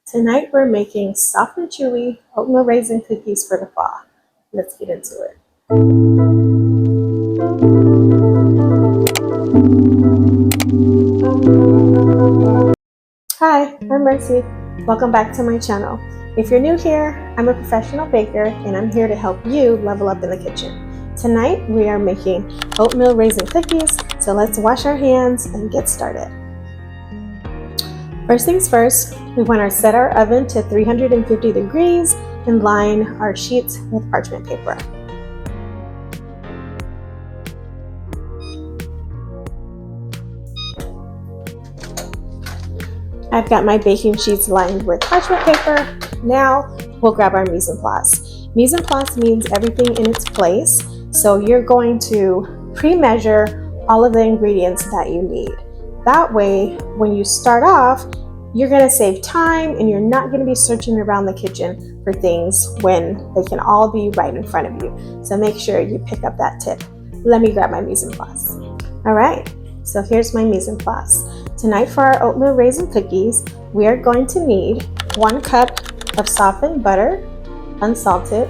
Tonight we're making soft and chewy oatmeal raisin cookies for the fall. Let's get into it. Hi, I'm Mercy. Welcome back to my channel. If you're new here, I'm a professional baker and I'm here to help you level up in the kitchen. Tonight we are making oatmeal raisin cookies, so let's wash our hands and get started. First things first, we want to set our oven to 350 degrees and line our sheets with parchment paper. I've got my baking sheets lined with parchment paper. Now we'll grab our mise en place. Mise en place means everything in its place, so you're going to pre-measure all of the ingredients that you need. That way, when you start off, you're going to save time and you're not going to be searching around the kitchen for things when they can all be right in front of you. So make sure you pick up that tip. Let me grab my mise en place. All right, so here's my mise en place. Tonight for our oatmeal raisin cookies, we are going to need 1 cup of softened butter, unsalted,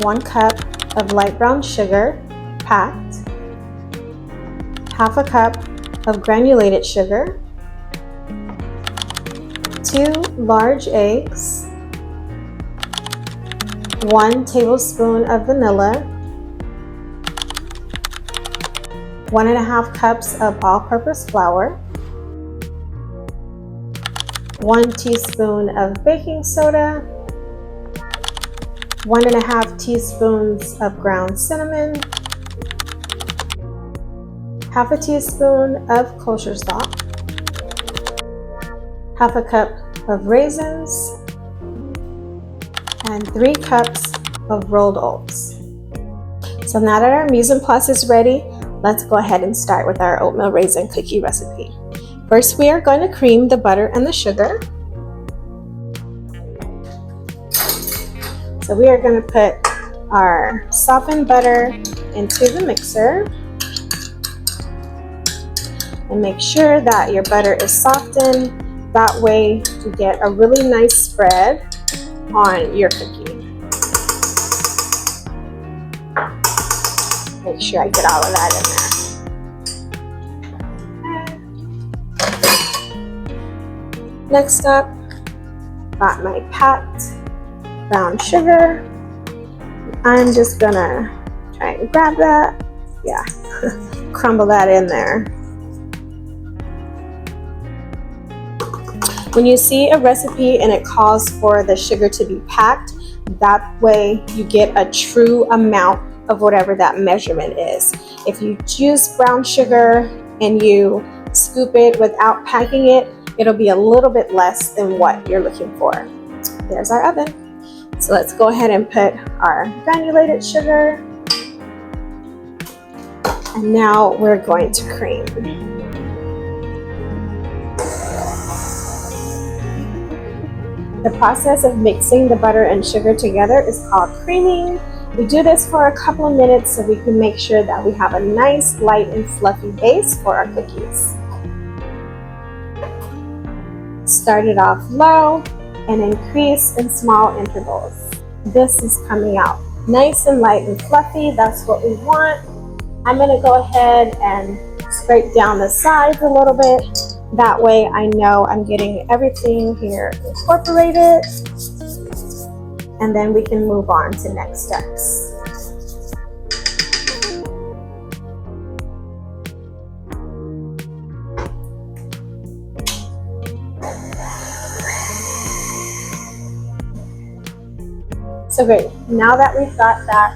1 cup of light brown sugar, packed, half a cup of granulated sugar, 2 large eggs, 1 tablespoon of vanilla, 1.5 cups of all-purpose flour, 1 teaspoon of baking soda, 1.5 teaspoons of ground cinnamon, half a teaspoon of kosher salt, half a cup of raisins, and 3 cups of rolled oats. So now that our mise en place is ready, let's go ahead and start with our oatmeal raisin cookie recipe. First, we are going to cream the butter and the sugar. So we are going to put our softened butter into the mixer. And make sure that your butter is softened. That way you get a really nice spread on your cookie. Make sure I get all of that in there. Next up, got my packed brown sugar. I'm just gonna try and grab that. Yeah, crumble that in there. When you see a recipe and it calls for the sugar to be packed, that way you get a true amount of whatever that measurement is. If you use brown sugar and you scoop it without packing it, it'll be a little bit less than what you're looking for. There's our oven. So let's go ahead and put our granulated sugar. And now we're going to cream. The process of mixing the butter and sugar together is called creaming. We do this for a couple of minutes so we can make sure that we have a nice, light, and fluffy base for our cookies. Start it off low and increase in small intervals. This is coming out nice and light and fluffy. That's what we want. I'm going to go ahead and scrape down the sides a little bit. That way I know I'm getting everything here incorporated, and then we can move on to next steps. So great, now that we've got that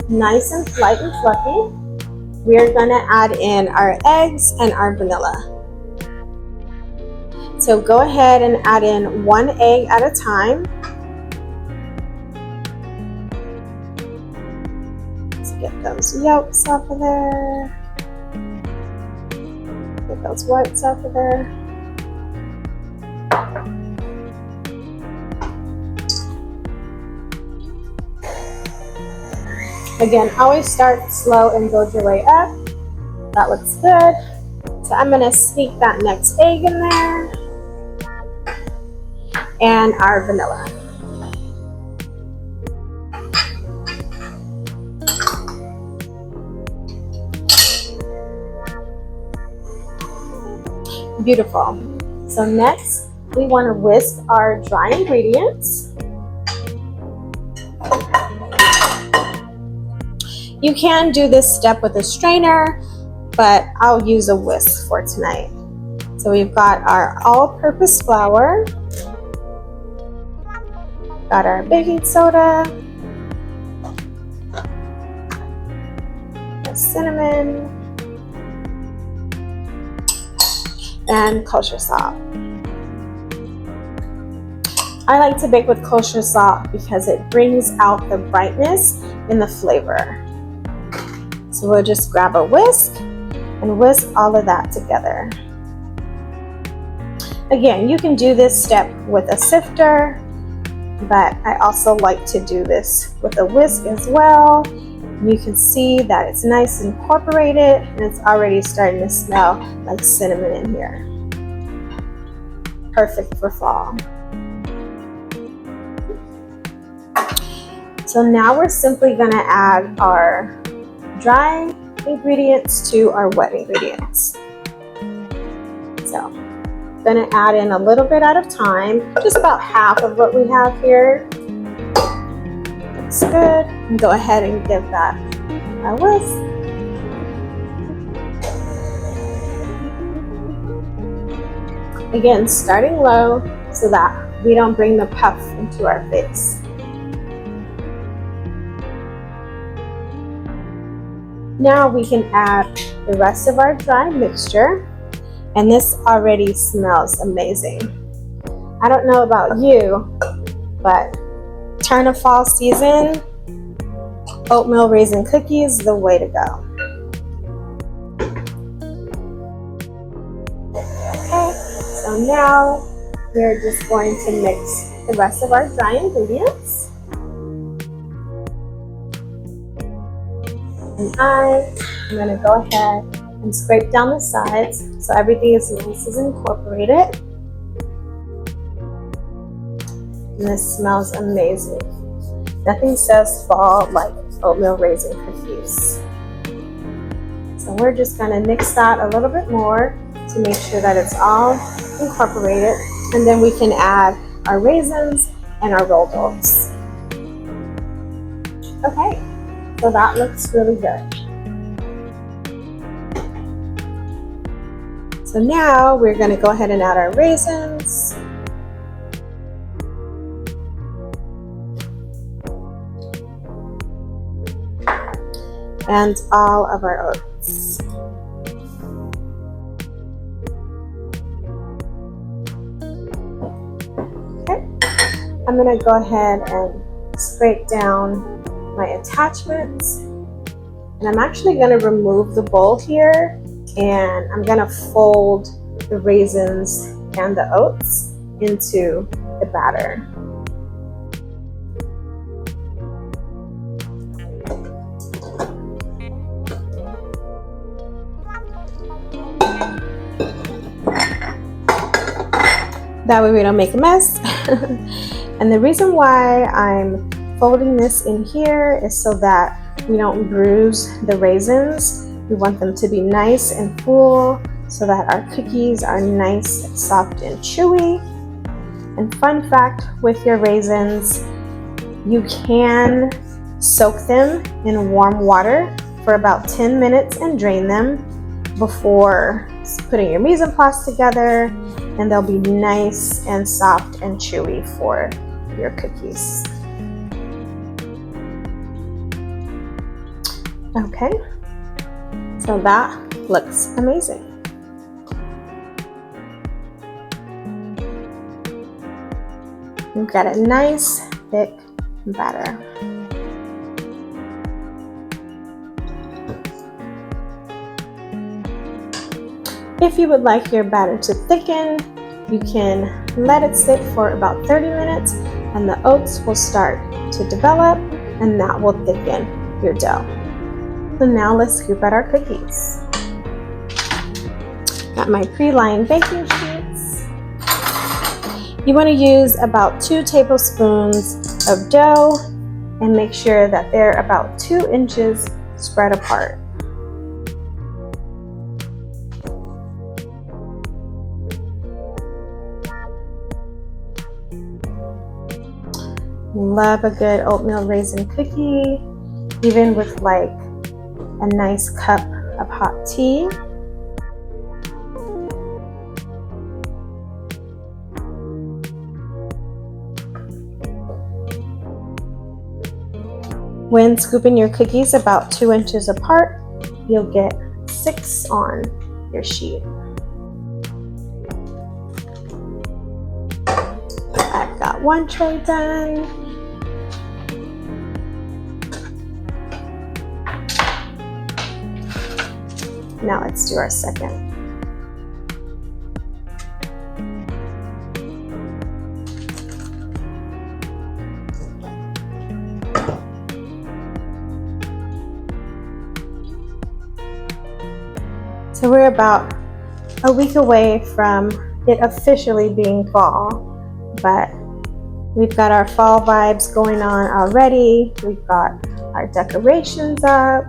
nice and light and fluffy, we are going to add in our eggs and our vanilla. So go ahead and add in 1 egg at a time. Let's get those yolks off of there. Get those whites off of there. Again, always start slow and build your way up. That looks good. So I'm going to sneak that next egg in there. and our vanilla. Beautiful. So next, we want to whisk our dry ingredients. You can do this step with a strainer, but I'll use a whisk for tonight. So we've got our all-purpose flour, got our baking soda, our cinnamon, and kosher salt. I like to bake with kosher salt because it brings out the brightness in the flavor. So we'll just grab a whisk and whisk all of that together. Again, you can do this step with a sifter, but I also like to do this with a whisk as well. You can see that it's nice and incorporated, and it's already starting to smell like cinnamon in here. Perfect for fall. So now we're simply going to add our dry ingredients to our wet ingredients. So I'm going to add in a little bit at a time, just about half of what we have here. Looks good. And go ahead and give that a whisk. Again, starting low so that we don't bring the puff into our face. Now we can add the rest of our dry mixture, and this already smells amazing. I don't know about you, but turn of fall season, oatmeal raisin cookies, the way to go. Okay, so now we're just going to mix the rest of our dry ingredients. And I'm going to go ahead and scrape down the sides so everything is nice and incorporated. And this smells amazing. Nothing says fall like oatmeal raisin cookies. So we're just going to mix that a little bit more to make sure that it's all incorporated. And then we can add our raisins and our rolled oats. Okay. So that looks really good. So now we're going to go ahead and add our raisins. And all of our oats. Okay. I'm going to go ahead and scrape down my attachments, and I'm actually going to remove the bowl here, and I'm going to fold the raisins and the oats into the batter. That way we don't make a mess. And the reason why I'm folding this in here is so that we don't bruise the raisins. We want them to be nice and full so that our cookies are nice, soft, and chewy. And fun fact with your raisins, you can soak them in warm water for about 10 minutes and drain them before putting your mise en place together, and they'll be nice and soft and chewy for your cookies. Okay, so that looks amazing. We've got a nice thick batter. If you would like your batter to thicken, you can let it sit for about 30 minutes and the oats will start to develop, and that will thicken your dough. So now let's scoop out our cookies. Got my pre-lined baking sheets. You want to use about 2 tablespoons of dough and make sure that they're about 2 inches spread apart. Love a good oatmeal raisin cookie, even with like a nice cup of hot tea. When scooping your cookies about 2 inches apart, you'll get 6 on your sheet. I've got 1 tray done. Now let's do our second. So we're about a week away from it officially being fall, but we've got our fall vibes going on already. We've got our decorations up,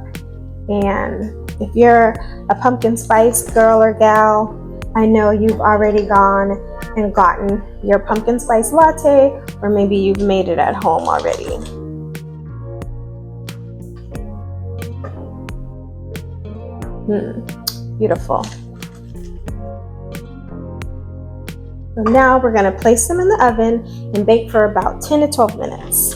and if you're a pumpkin spice girl or gal, I know you've already gone and gotten your pumpkin spice latte, or maybe you've made it at home already. Beautiful. So now we're going to place them in the oven and bake for about 10 to 12 minutes.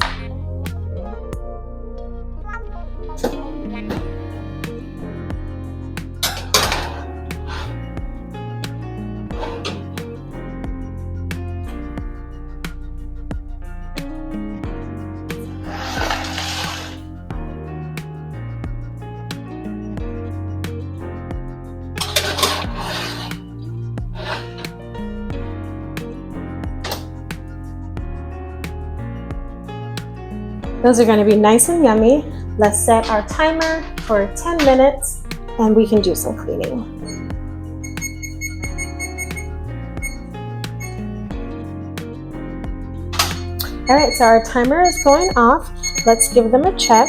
Those are going to be nice and yummy. Let's set our timer for 10 minutes and we can do some cleaning. All right, so our timer is going off. Let's give them a check.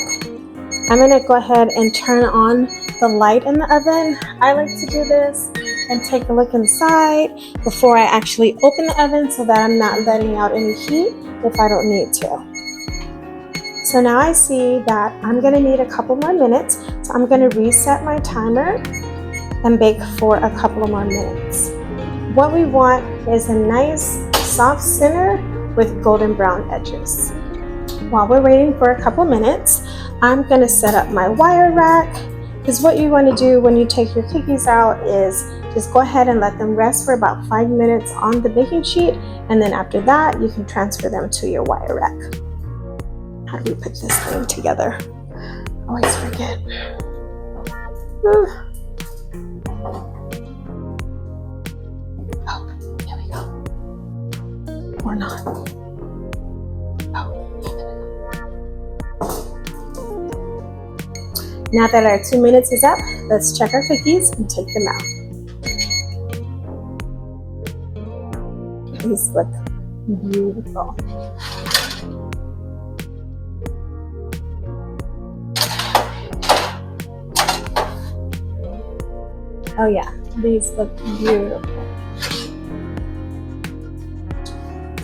I'm going to go ahead and turn on the light in the oven. I like to do this and take a look inside before I actually open the oven so that I'm not letting out any heat if I don't need to. So now I see that I'm going to need a couple more minutes, so I'm going to reset my timer and bake for a couple of more minutes. What we want is a nice soft center with golden brown edges. While we're waiting for a couple minutes, I'm going to set up my wire rack, because what you want to do when you take your cookies out is just go ahead and let them rest for about 5 minutes on the baking sheet, and then after that you can transfer them to your wire rack. How do we put this thing together? I always forget. Oh, here we go. Or not. Oh, now that our 2 minutes is up, let's check our cookies and take them out. These look beautiful. Oh yeah, these look beautiful.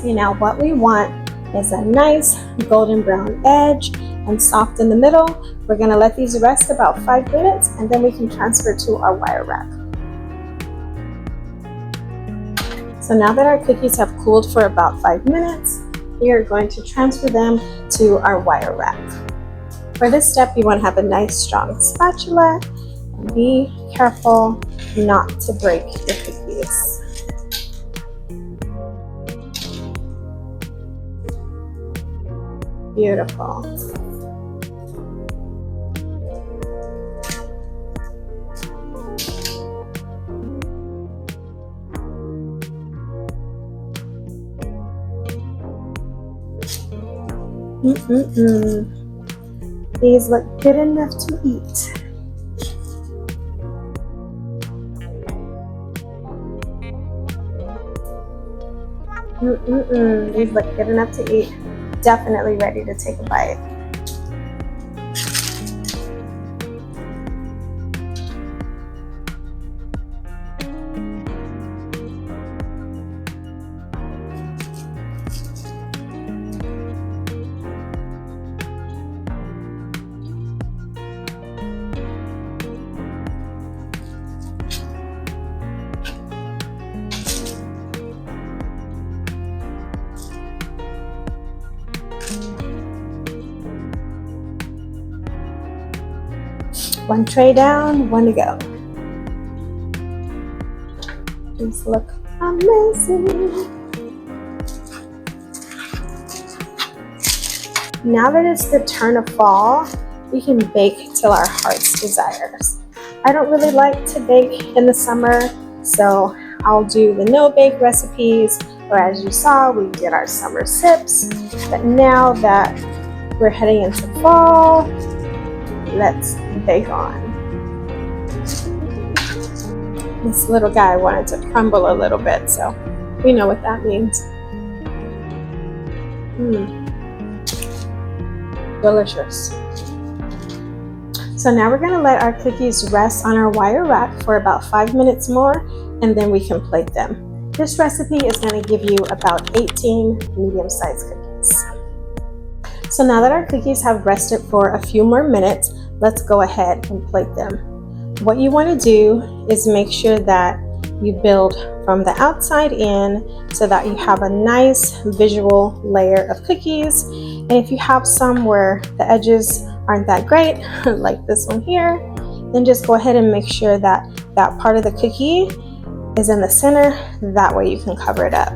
See, now what we want is a nice golden brown edge and soft in the middle. We're gonna let these rest about 5 minutes and then we can transfer to our wire rack. So now that our cookies have cooled for about 5 minutes, we are going to transfer them to our wire rack. For this step, you want to have a nice strong spatula. Be careful not to break your cookies. Beautiful. These look good enough to eat. These look good enough to eat. Definitely ready to take a bite. One tray down, one to go. These look amazing. Now that it's the turn of fall, we can bake till our heart's desires. I don't really like to bake in the summer, so I'll do the no-bake recipes, or as you saw, we did our summer sips. But now that we're heading into fall, let's bake on. This little guy wanted to crumble a little bit, so we know what that means. Delicious. So now we're going to let our cookies rest on our wire rack for about 5 minutes more, and then we can plate them. This recipe is going to give you about 18 medium-sized cookies. So now that our cookies have rested for a few more minutes, let's go ahead and plate them. What you want to do is make sure that you build from the outside in so that you have a nice visual layer of cookies. And if you have some where the edges aren't that great, like this one here, then just go ahead and make sure that that part of the cookie is in the center. That way you can cover it up.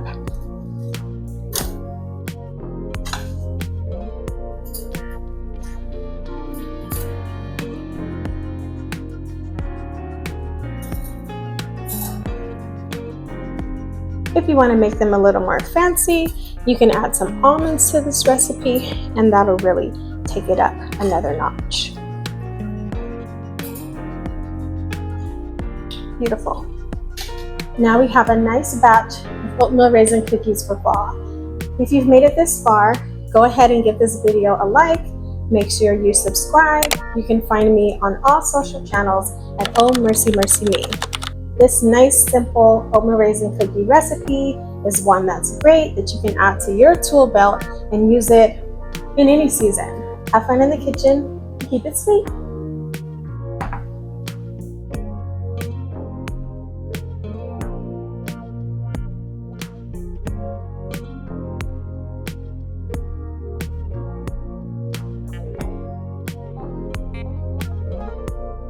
If you want to make them a little more fancy, you can add some almonds to this recipe, and that'll really take it up another notch. Beautiful. Now we have a nice batch of oatmeal raisin cookies for fall. If you've made it this far, go ahead and give this video a like. Make sure you subscribe. You can find me on all social channels at Oh Mercy Mercy Me. This nice, simple oatmeal raisin cookie recipe is one that's great that you can add to your tool belt and use it in any season. Have fun in the kitchen and keep it sweet.